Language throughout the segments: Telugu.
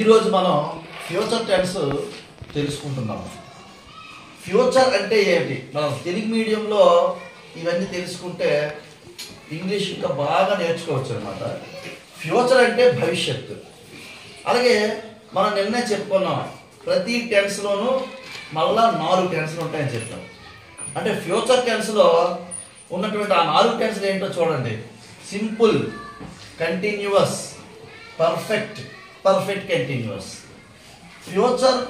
ఈరోజు మనం ఫ్యూచర్ టెన్స్ తెలుసుకుంటున్నాం. ఫ్యూచర్ అంటే ఏంటి? మనం తెలుగు మీడియంలో ఇవన్నీ తెలుసుకుంటే ఇంగ్లీష్ ఇంకా బాగా నేర్చుకోవచ్చు అనమాట. ఫ్యూచర్ అంటే భవిష్యత్తు. అలాగే మనం నిన్నే చెప్పుకున్నాం, ప్రతి టెన్స్లోనూ మళ్ళా 4 టెన్స్లు ఉంటాయని చెప్పాం. అంటే ఫ్యూచర్ టెన్స్లో ఉన్నటువంటి ఆ 4 టెన్స్లు ఏంటో చూడండి. Simple, continuous, perfect, perfect continuous. Future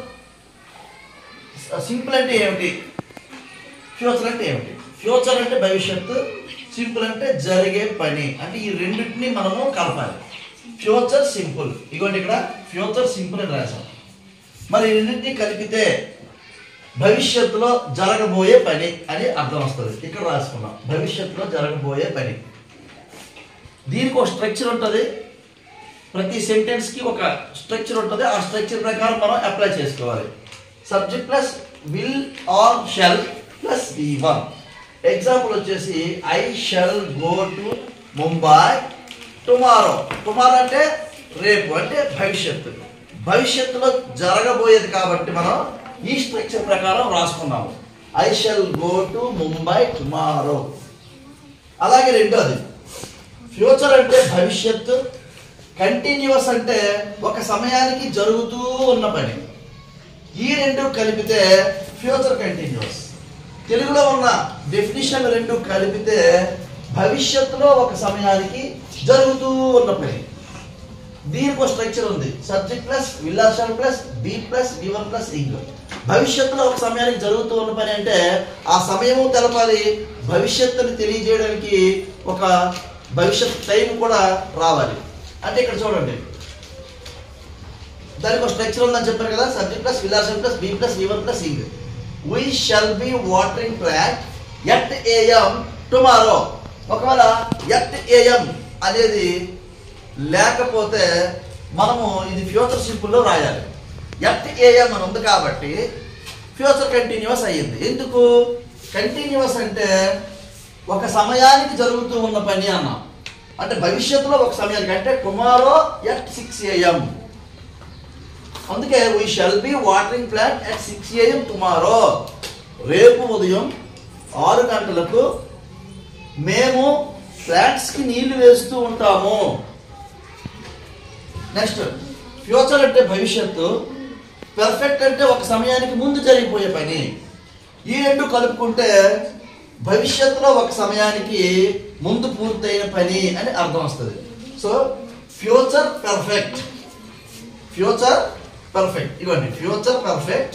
simple అంటే ఏమిటి, ఫ్యూచర్ అంటే ఏమిటి? ఫ్యూచర్ అంటే భవిష్యత్తు, సింపుల్ అంటే జరిగే పని. అంటే ఈ రెండింటిని మనము కలపాలి. ఫ్యూచర్ సింపుల్, ఇదిగోండి ఇక్కడ ఫ్యూచర్ సింపుల్ అని రాసాం. మరి ఈ రెండింటిని కలిపితే భవిష్యత్తులో జరగబోయే పని అని అర్థం వస్తుంది. ఇక్కడ రాసుకున్నాం భవిష్యత్తులో జరగబోయే పని. దీనికి ఒక స్ట్రక్చర్ ఉంటుంది, ప్రతి సెంటెన్స్కి ఒక స్ట్రక్చర్ ఉంటుంది. ఆ స్ట్రక్చర్ ప్రకారం మనం అప్లై చేసుకోవాలి. Subject plus will or shall plus V1. Example వచ్చేసి I shall go to Mumbai tomorrow. Tomorrow అంటే రేపు, అంటే భవిష్యత్తు. భవిష్యత్తులో జరగబోయేది కాబట్టి మనం ఈ స్ట్రక్చర్ ప్రకారం రాసుకున్నాము. I shall go to Mumbai tomorrow. అలాగే రెండోది ఫ్యూచర్ అంటే భవిష్యత్తు, కంటిన్యూస్ అంటే ఒక సమయానికి జరుగుతూ ఉన్న పని. ఈ రెండు కలిపితే ఫ్యూచర్ కంటిన్యూస్. తెలుగులో ఉన్న డెఫినిషన్ రెండు కలిపితే భవిష్యత్తులో ఒక సమయానికి జరుగుతూ ఉన్న పని. దీనికి ఒక స్ట్రక్చర్ ఉంది. Subject plus will or shall plus be plus V1 plus ing. భవిష్యత్తులో ఒక సమయానికి జరుగుతూ ఉన్న పని అంటే ఆ సమయము తెలపాలి, భవిష్యత్తుని తెలియజేయడానికి ఒక భవిష్యత్ టైం కూడా రావాలి. అంటే ఇక్కడ చూడండి, దానికి ఒక స్ట్రక్చర్ ఉందని చెప్పారు కదా. Subject plus will or shall plus be plus V1 plus ing. We shall be watering plant at AM tomorrow. ఒకవేళ at AM అనేది లేకపోతే మనము ఇది ఫ్యూచర్ సింపుల్లో రాయాలి. at AM అని ఉంది కాబట్టి ఫ్యూచర్ కంటిన్యూస్ అయ్యింది. ఎందుకు కంటిన్యూస్ అంటే ఒక సమయానికి జరుగుతూ ఉన్న పని అన్నాం. అంటే భవిష్యత్తులో ఒక సమయానికి, అంటే టుమారో at 6 AM. అందుకే we shall be watering plant at 6 AM tomorrow. రేపు ఉదయం 6 గంటలకు మేము ప్లాంట్స్కి నీళ్లు వేస్తూ ఉంటాము. నెక్స్ట్ ఫ్యూచర్ అంటే భవిష్యత్తు, పర్ఫెక్ట్ అంటే ఒక సమయానికి ముందు జరిగిపోయే పని. ఈ రెండు కలుపుకుంటే భవిష్యత్తులో ఒక సమయానికి ముందు పూర్తయిన పని అని అర్థం వస్తుంది. So future perfect, future perfect. ఇవ్వండి ఫ్యూచర్ పర్ఫెక్ట్,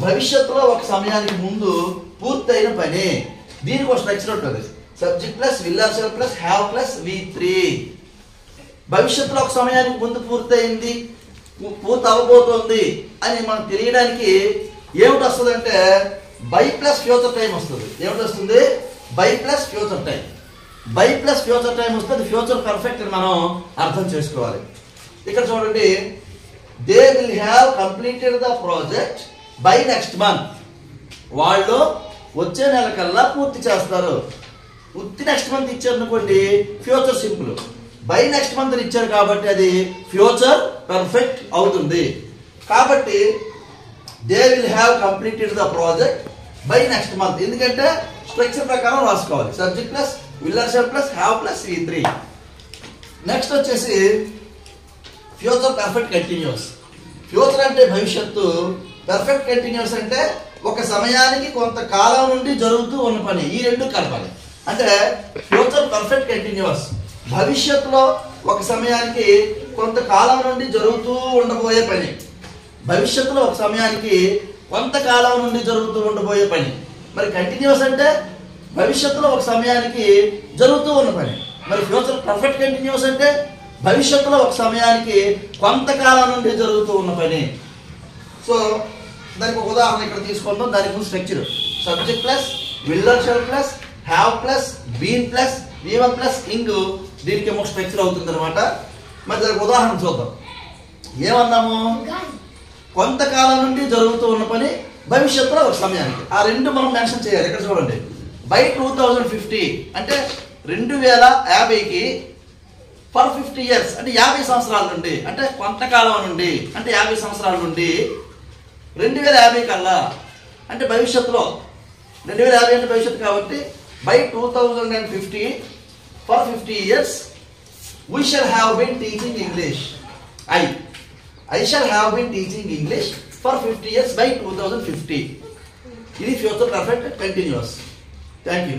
భవిష్యత్తులో ఒక సమయానికి ముందు పూర్తయిన పని. దీనికి ఒక స్ట్రక్చర్ ఉంటుంది. Subject plus will or shall plus have plus V3. భవిష్యత్తులో ఒక సమయానికి ముందు పూర్తయింది, పూర్తి అవ్వబోతోంది అని మనకు తెలియడానికి ఏమిటి వస్తుంది అంటే బై ప్లస్ ఫ్యూచర్ టైం వస్తుంది. ఏమిటి వస్తుంది? By plus future time. By plus future time వస్తుంది. ఫ్యూచర్ పర్ఫెక్ట్ అని మనం అర్థం చేసుకోవాలి. ఇక్కడ చూడండి, they will have completed the project by next month. వాళ్ళు వచ్చే నెల కల్లా పూర్తి చేస్తారు. పూర్తి నెక్స్ట్ మంత్ ఇచ్చారు అనుకోండి, future simple. By next month ఇచ్చారు కాబట్టి అది ఫ్యూచర్ పర్ఫెక్ట్ అవుతుంది. కాబట్టి they will have completed the project by next month. ఎందుకంటే స్ట్రక్చర్ ప్రకారం రాసుకోవాలి. Subject plus will or shall plus have plus V3. Next వచ్చేసి ఫ్యూచర్ పర్ఫెక్ట్ కంటిన్యూస్. ఫ్యూచర్ అంటే భవిష్యత్తు, పర్ఫెక్ట్ కంటిన్యూస్ అంటే ఒక సమయానికి కొంతకాలం నుండి జరుగుతూ ఉన్న పని. ఈ రెండు కలపాలి. అంటే ఫ్యూచర్ పర్ఫెక్ట్ కంటిన్యూస్, భవిష్యత్తులో ఒక సమయానికి కొంతకాలం నుండి జరుగుతూ ఉండబోయే పని. భవిష్యత్తులో ఒక సమయానికి కొంతకాలం నుండి జరుగుతూ ఉండబోయే పని. మరి కంటిన్యూస్ అంటే భవిష్యత్తులో ఒక సమయానికి జరుగుతూ ఉన్న పని. మరి ఫ్యూచర్ పర్ఫెక్ట్ కంటిన్యూస్ అంటే భవిష్యత్తులో ఒక సమయానికి కొంతకాలం నుండి జరుగుతూ ఉన్న పని. సో దానికి ఒక ఉదాహరణ ఇక్కడ తీసుకుందాం. దానికి ముందు structure subject plus will or shall plus have plus been plus V1 plus ing. దీనికి ఒక స్ట్రక్చర్ అవుతుంది అనమాట. మరి దానికి ఉదాహరణ చూద్దాం. ఏమన్నాము? కొంతకాలం నుండి జరుగుతూ ఉన్న పని, భవిష్యత్తులో ఒక సమయానికి. ఆ రెండు మనం మెన్షన్ చేయాలి. ఇక్కడ చూడండి, బై 2050 అంటే 2050కి ఫర్ 50 years అంటే 50 సంవత్సరాల నుండి, అంటే కొంతకాలం నుండి, అంటే 50 సంవత్సరాల నుండి 2050 కల్లా, అంటే భవిష్యత్తులో 2050 అంటే భవిష్యత్తు కాబట్టి by 2050 for 50 years we shall have been teaching English. I shall have been teaching English for 50 years by 2050. ఇది future perfect continuous. Thank you.